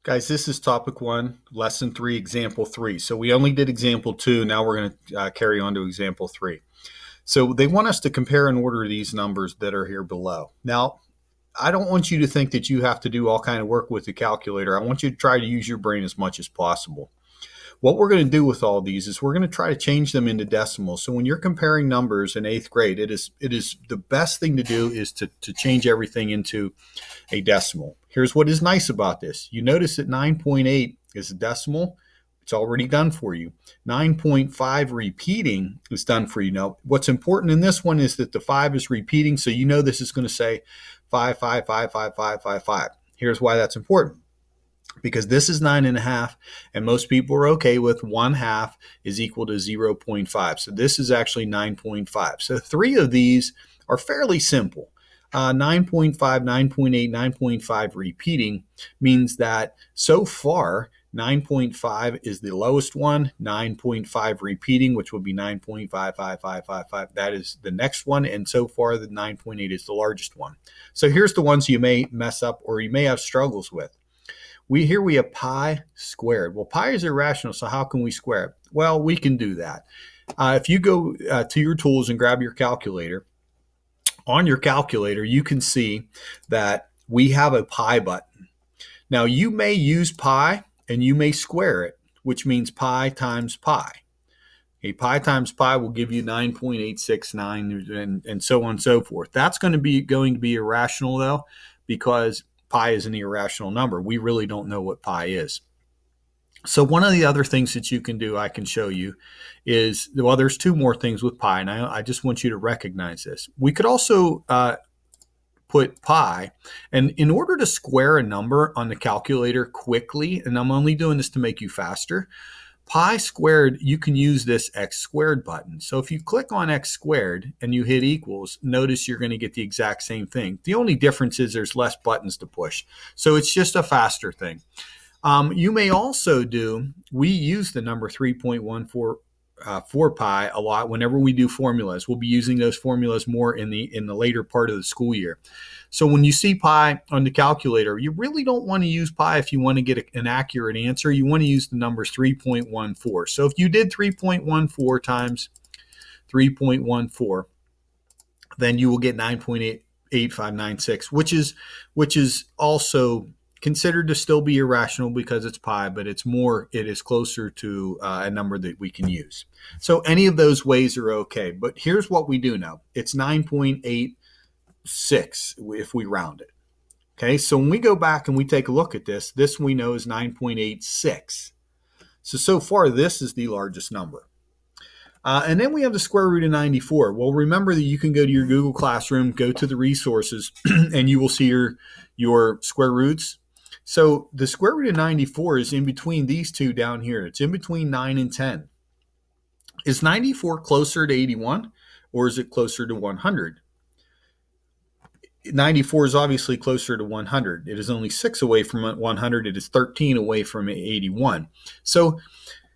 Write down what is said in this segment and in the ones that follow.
Guys, this is topic 1, lesson 3, example 3. So we only did example 2. Now we're going to carry on to example 3. So they want us to compare and order these numbers that are here below. Now, I don't want you to think that you have to do all kind of work with the calculator. I want you to try to use your brain as much as possible. What we're going to do with all these is we're going to try to change them into decimals. So when you're comparing numbers in 8th grade, it is the best thing to do is to change everything into a decimal. Here's what is nice about this. You notice that 9.8 is a decimal. It's already done for you. 9.5 repeating is done for you. Now, what's important in this one is that the 5 is repeating, so you know this is going to say 5, 5, 5, 5, 5, 5, 5. Here's why that's important. Because this is 9.5, and most people are okay with 1/2 is equal to 0.5. So this is actually 9.5. So 3 of these are fairly simple. 9.5, 9.8, 9.5 repeating means that so far 9.5 is the lowest one, 9.5 repeating, which will be 9.55555. That is the next one, and so far the 9.8 is the largest one. So here's the ones you may mess up or you may have struggles with. Here we have pi squared. Well, pi is irrational, so how can we square it? Well, we can do that. If you go to your tools and grab your calculator, on your calculator, you can see that we have a pi button. Now, you may use pi and you may square it, which means pi times pi. Okay, pi times pi will give you 9.869 and so on and so forth. That's going to be irrational, though, because pi is an irrational number. We really don't know what pi is. So one of the other things that you can do, I can show you, is, well, there's 2 more things with pi, and I just want you to recognize this. We could also put pi, and in order to square a number on the calculator quickly, and I'm only doing this to make you faster, pi squared, you can use this x squared button. So if you click on x squared and you hit equals, notice you're going to get the exact same thing. The only difference is there's less buttons to push. So it's just a faster thing. You may also we use the number 3.14 for pi a lot whenever we do formulas. We'll be using those formulas more in the later part of the school year. So when you see pi on the calculator, you really don't want to use pi if you want to get an accurate answer. You want to use the numbers 3.14. So if you did 3.14 times 3.14, then you will get 9.8596, which is also considered to still be irrational because it's pi, but it is closer to a number that we can use. So any of those ways are okay. But here's what we do know. It's 9.86 if we round it. Okay, so when we go back and we take a look at this we know is 9.86. So far, this is the largest number. And then we have the square root of 94. Well, remember that you can go to your Google Classroom, go to the resources, and you will see your square roots. So the square root of 94 is in between these two down here. It's in between 9 and 10. Is 94 closer to 81, or is it closer to 100? 94 is obviously closer to 100. It is only 6 away from 100. It is 13 away from 81. So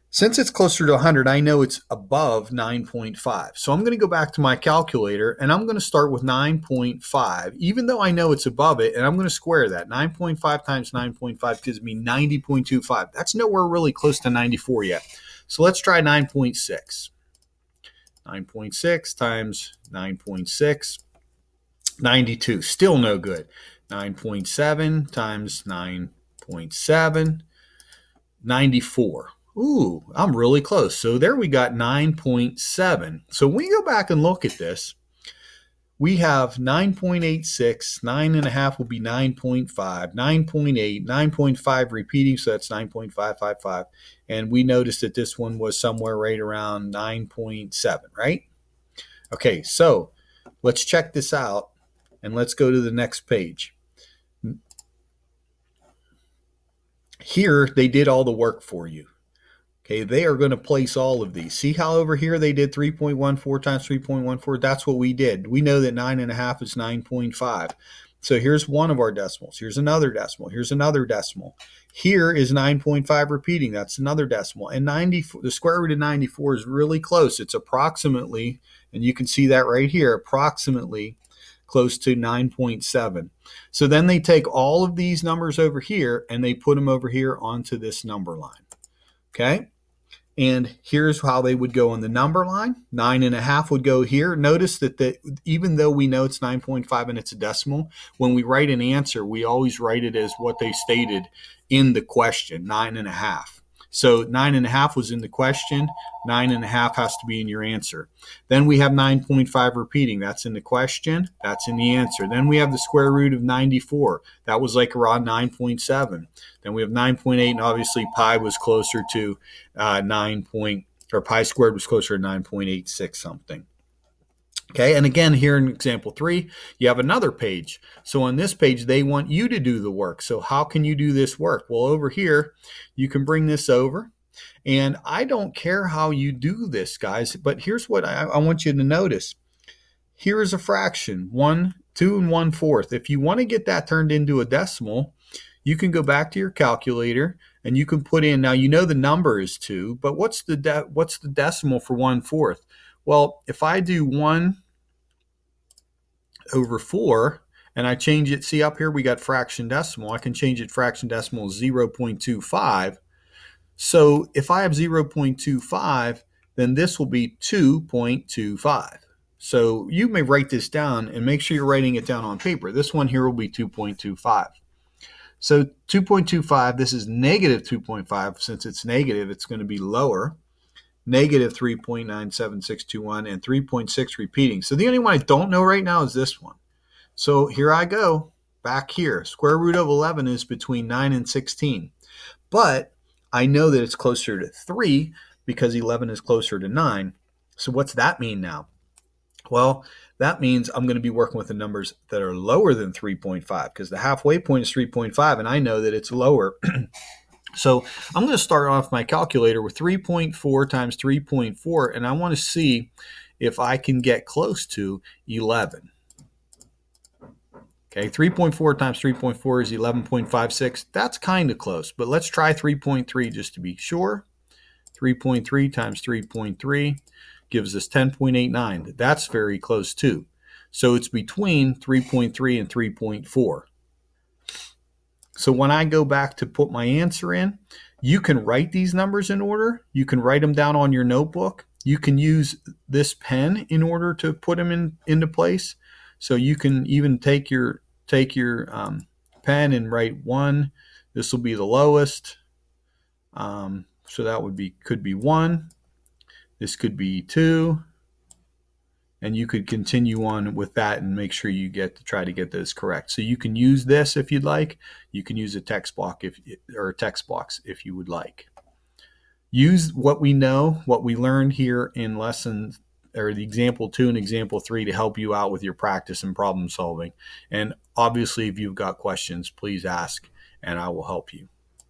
since it's closer to 100, I know it's above 9.5. So I'm going to go back to my calculator, and I'm going to start with 9.5, even though I know it's above it, and I'm going to square that. 9.5 times 9.5 gives me 90.25. That's nowhere really close to 94 yet. So let's try 9.6. 9.6 times 9.6, 92. Still no good. 9.7 times 9.7, 94. Ooh, I'm really close. So there we got 9.7. So when we go back and look at this, we have 9.86, 9.5 will be 9.5, 9.8, 9.5 repeating, so that's 9.555. And we noticed that this one was somewhere right around 9.7, right? Okay, so let's check this out, and let's go to the next page. Here, they did all the work for you. Okay, they are going to place all of these. See how over here they did 3.14 times 3.14? That's what we did. We know that 9.5 is 9.5. So here's one of our decimals. Here's another decimal. Here's another decimal. Here is 9.5 repeating. That's another decimal. And the square root of 94 is really close. It's approximately, and you can see that right here, approximately close to 9.7. So then they take all of these numbers over here and they put them over here onto this number line. Okay. And here's how they would go on the number line. 9.5 would go here. Notice that even though we know it's 9.5 and it's a decimal, when we write an answer, we always write it as what they stated in the question, 9.5. So 9.5 was in the question. 9.5 has to be in your answer. Then we have 9.5 repeating. That's in the question. That's in the answer. Then we have the square root of 94. That was like around 9.7. Then we have 9.8, and obviously pi was closer to pi squared was closer to 9.86 something. Okay, and again, here in example 3, you have another page. So on this page, they want you to do the work. So how can you do this work? Well, over here, you can bring this over. And I don't care how you do this, guys, but here's what I want you to notice. Here is a fraction, 2 1/4. If you want to get that turned into a decimal, you can go back to your calculator and you can put in, now you know the number is 2, but what's the decimal for 1/4? Well, if I do 1/4 and I change it, see up here we got fraction decimal, I can change it fraction decimal 0.25. So if I have 0.25, then this will be 2.25. So you may write this down and make sure you're writing it down on paper. This one here will be 2.25. So 2.25, this is negative 2.5. Since it's negative, it's going to be lower. Negative 3.97621 and 3.6 repeating. So the only one I don't know right now is this one. So here I go, back here. Square root of 11 is between 9 and 16. But I know that it's closer to 3 because 11 is closer to 9. So what's that mean now? Well, that means I'm going to be working with the numbers that are lower than 3.5 because the halfway point is 3.5 and I know that it's lower. So I'm going to start off my calculator with 3.4 times 3.4 and I want to see if I can get close to 11. Okay, 3.4 times 3.4 is 11.56. That's kind of close, but let's try 3.3 just to be sure. 3.3 times 3.3 gives us 10.89. That's very close too. So it's between 3.3 and 3.4. So when I go back to put my answer in, you can write these numbers in order. You can write them down on your notebook. You can use this pen in order to put them into place. So you can even take your pen and write 1. This will be the lowest. So that could be 1. This could be 2. And you could continue on with that and make sure you try to get this correct. So you can use this if you'd like. You can use a text box if you would like. Use what we know, what we learned here in lessons or the example 2 and example 3 to help you out with your practice and problem solving. And obviously, if you've got questions, please ask and I will help you.